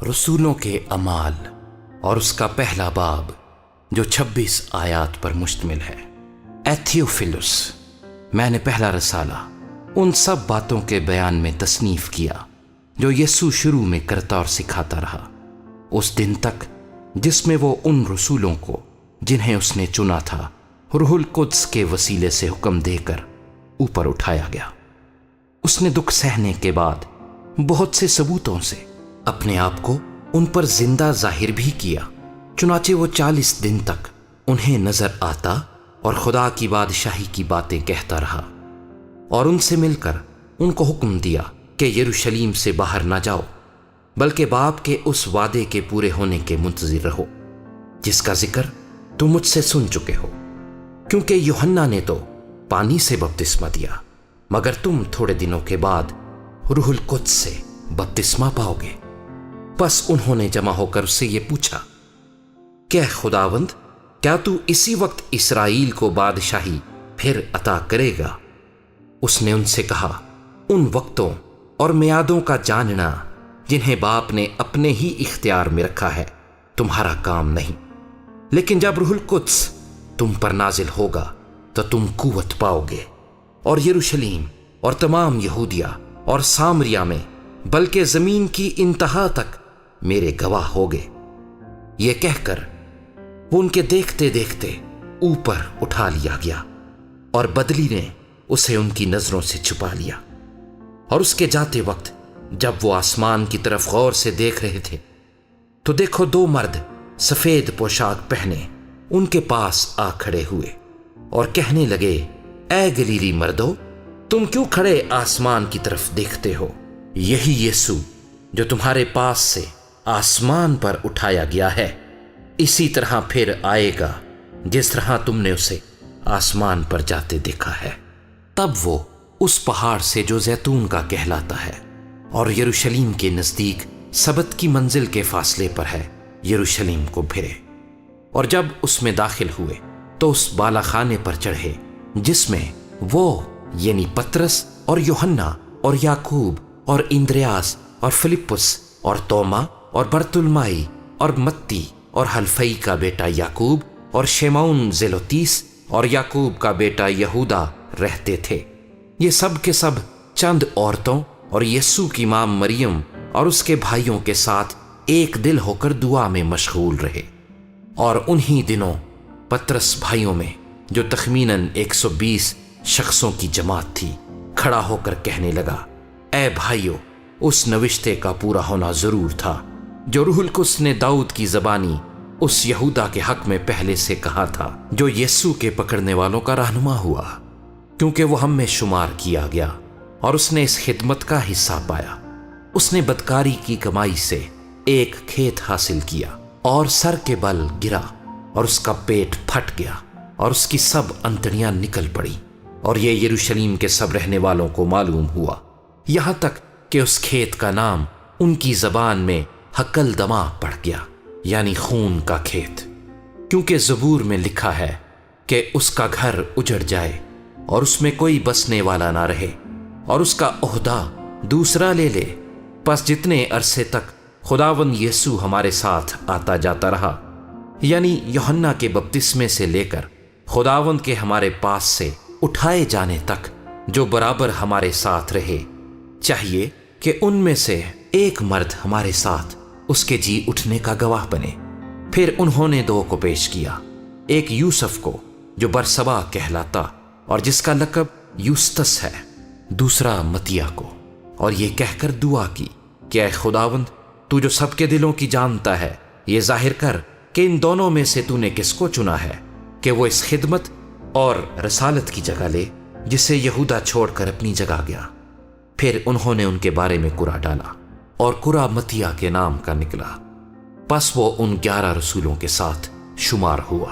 رسولوں کے اعمال اور اس کا پہلا باب جو 26 آیات پر مشتمل ہے۔ اے تھیوفیلس، میں نے پہلا رسالہ ان سب باتوں کے بیان میں تصنیف کیا جو یسوع شروع میں کرتا اور سکھاتا رہا، اس دن تک جس میں وہ ان رسولوں کو جنہیں اس نے چنا تھا روح القدس کے وسیلے سے حکم دے کر اوپر اٹھایا گیا۔ اس نے دکھ سہنے کے بعد بہت سے ثبوتوں سے اپنے آپ کو ان پر زندہ ظاہر بھی کیا، چنانچہ وہ 40 دن تک انہیں نظر آتا اور خدا کی بادشاہی کی باتیں کہتا رہا، اور ان سے مل کر ان کو حکم دیا کہ یروشلم سے باہر نہ جاؤ، بلکہ باپ کے اس وعدے کے پورے ہونے کے منتظر رہو جس کا ذکر تم مجھ سے سن چکے ہو، کیونکہ یوحنا نے تو پانی سے بپتسمہ دیا، مگر تم تھوڑے دنوں کے بعد روح القدس سے بپتسمہ پاؤ گے۔ پس انہوں نے جمع ہو کر اس سے یہ پوچھا کہ خداوند، کیا تو اسی وقت اسرائیل کو بادشاہی پھر عطا کرے گا؟ اس نے ان سے کہا، ان وقتوں اور میعادوں کا جاننا جنہیں باپ نے اپنے ہی اختیار میں رکھا ہے تمہارا کام نہیں، لیکن جب روح القدس تم پر نازل ہوگا تو تم قوت پاؤ گے، اور یروشلم اور تمام یہودیہ اور سامریہ میں بلکہ زمین کی انتہا تک میرے گواہ ہوگے۔ یہ کہہ کر وہ ان کے دیکھتے دیکھتے اوپر اٹھا لیا گیا، اور بدلی نے اسے ان کی نظروں سے چھپا لیا۔ اور اس کے جاتے وقت جب وہ آسمان کی طرف غور سے دیکھ رہے تھے تو دیکھو 2 مرد سفید پوشاک پہنے ان کے پاس آ کھڑے ہوئے اور کہنے لگے، اے گلیلی مردو، تم کیوں کھڑے آسمان کی طرف دیکھتے ہو؟ یہی یسوع جو تمہارے پاس سے آسمان پر اٹھایا گیا ہے، اسی طرح پھر آئے گا جس طرح تم نے اسے آسمان پر جاتے دیکھا ہے۔ تب وہ اس پہاڑ سے جو زیتون کا کہلاتا ہے اور یروشلم کے نزدیک سبت کی منزل کے فاصلے پر ہے، یروشلم کو پھرے، اور جب اس میں داخل ہوئے تو اس بالا خانے پر چڑھے جس میں وہ یعنی پترس اور یوحنا اور یعقوب اور اندریاس اور فلپس اور توما اور برتلمائی اور متی اور حلفئی کا بیٹا یعقوب اور شیمون زیلوتیس اور یعقوب کا بیٹا یہودا رہتے تھے۔ یہ سب کے سب چند عورتوں اور یسوع کی ماں مریم اور اس کے بھائیوں کے ساتھ ایک دل ہو کر دعا میں مشغول رہے۔ اور انہی دنوں پترس بھائیوں میں جو تخمیناً 120 شخصوں کی جماعت تھی کھڑا ہو کر کہنے لگا، اے بھائیو، اس نوشتے کا پورا ہونا ضرور تھا جو روح القدس نے داؤد کی زبانی اس یہودا کے حق میں پہلے سے کہا تھا، جو یسوع کے پکڑنے والوں کا رہنما ہوا، کیونکہ وہ ہم میں شمار کیا گیا اور اس نے اس خدمت کا حصہ پایا۔ اس نے بدکاری کی کمائی سے ایک کھیت حاصل کیا اور سر کے بل گرا اور اس کا پیٹ پھٹ گیا اور اس کی سب انتڑیاں نکل پڑی، اور یہ یروشلم کے سب رہنے والوں کو معلوم ہوا، یہاں تک کہ اس کھیت کا نام ان کی زبان میں حقل دما پڑ گیا، یعنی خون کا کھیت، کیونکہ زبور میں لکھا ہے کہ اس کا گھر اجڑ جائے اور اس میں کوئی بسنے والا نہ رہے، اور اس کا عہدہ دوسرا لے لے۔ پس جتنے عرصے تک خداوند یسوع ہمارے ساتھ آتا جاتا رہا، یعنی یوحنا کے بپتسمے سے لے کر خداوند کے ہمارے پاس سے اٹھائے جانے تک جو برابر ہمارے ساتھ رہے، چاہیے کہ ان میں سے ایک مرد ہمارے ساتھ اس کے جی اٹھنے کا گواہ بنے۔ پھر انہوں نے 2 کو پیش کیا، ایک یوسف کو جو برسبا کہلاتا اور جس کا لقب یوستس ہے، دوسرا متیا کو، اور یہ کہہ کر دعا کی کہ اے خداوند، تو جو سب کے دلوں کی جانتا ہے، یہ ظاہر کر کہ ان دونوں میں سے تو نے کس کو چنا ہے کہ وہ اس خدمت اور رسالت کی جگہ لے جسے یہودا چھوڑ کر اپنی جگہ گیا۔ پھر انہوں نے ان کے بارے میں قرعہ ڈالا، اور قرعہ متیا کے نام کا نکلا۔ پس وہ ان 11 رسولوں کے ساتھ شمار ہوا۔